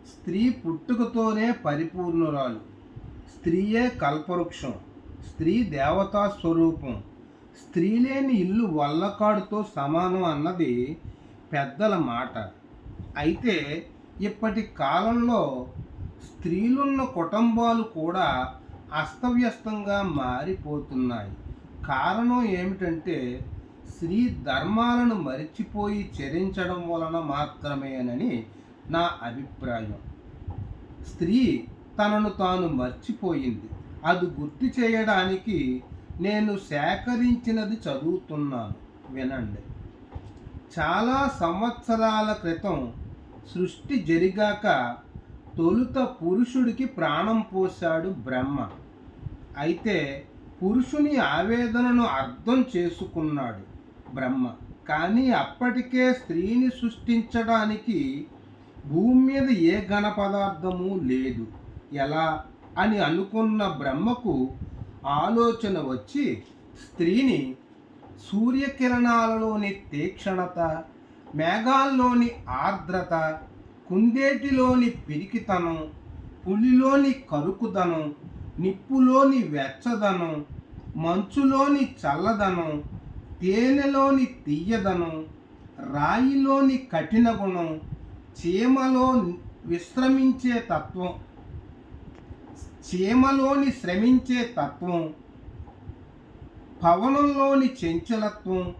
స్త్రీ పుట్టుకతోనే పరిపూర్ణురాలు. స్త్రీయే కల్పవృక్షం. స్త్రీ దేవతా స్వరూపం. స్త్రీ లేని ఇల్లు వల్లకాడుతో సమానం అన్నది పెద్దల మాట. అయితే ఇప్పటి కాలంలో స్త్రీలున్న కుటుంబాలు కూడా అస్తవ్యస్తంగా మారిపోతున్నాయి. కారణం ఏమిటంటే స్త్రీ ధర్మాలను మరిచిపోయి చరించడం వలన మాత్రమేనని నా అభిప్రాయం. స్త్రీ తనను తాను మర్చిపోయింది. అది గుర్తు చేయడానికి నేను సేకరించినది చదువుతున్నాను, వినండి. చాలా సంవత్సరాల క్రితం సృష్టి జరిగాక తొలుత పురుషుడికి ప్రాణం పోశాడు బ్రహ్మ. అయితే పురుషుని ఆవేదనను అర్థం చేసుకున్నాడు బ్రహ్మ. కానీ అప్పటికే స్త్రీని సృష్టించడానికి భూమి మీద ఏ ఘన పదార్థము లేదు. ఎలా అని అనుకున్న బ్రహ్మకు ఆలోచన వచ్చి స్త్రీని సూర్యకిరణాలలోని తీక్షణత, మేఘాల్లోని ఆర్ద్రత, కుందేటిలోని పిరికితనం, పులిలోని కరుకుదనం, నిప్పులోని వెచ్చదనం, మంచులోని చల్లదనం, తేనెలోని తీయదనం, రాయిలోని కఠిన గుణం, చీమలో విశ్రమించే తత్వం, చీమలోని శ్రమించే తత్వం, పవనంలోని చంచలత్వం,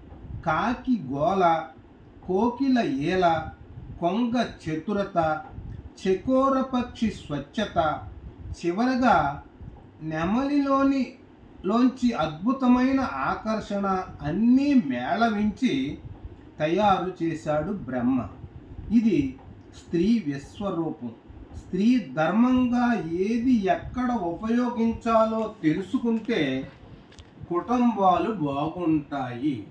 కాకి గోల, కోకిల ఏల, కొంగ చతురత, చకోర పక్షి స్వచ్ఛత, చివరగా నెమలిలోంచి అద్భుతమైన ఆకర్షణ అన్నీ మేళవించి తయారు చేశాడు బ్రహ్మ. ఇది స్త్రీ విశ్వరూపం. స్త్రీ ధర్మంగా ఏది ఎక్కడ ఉపయోగించాలో తెలుసుకుంటే కుటుంబాలు బాగుంటాయి.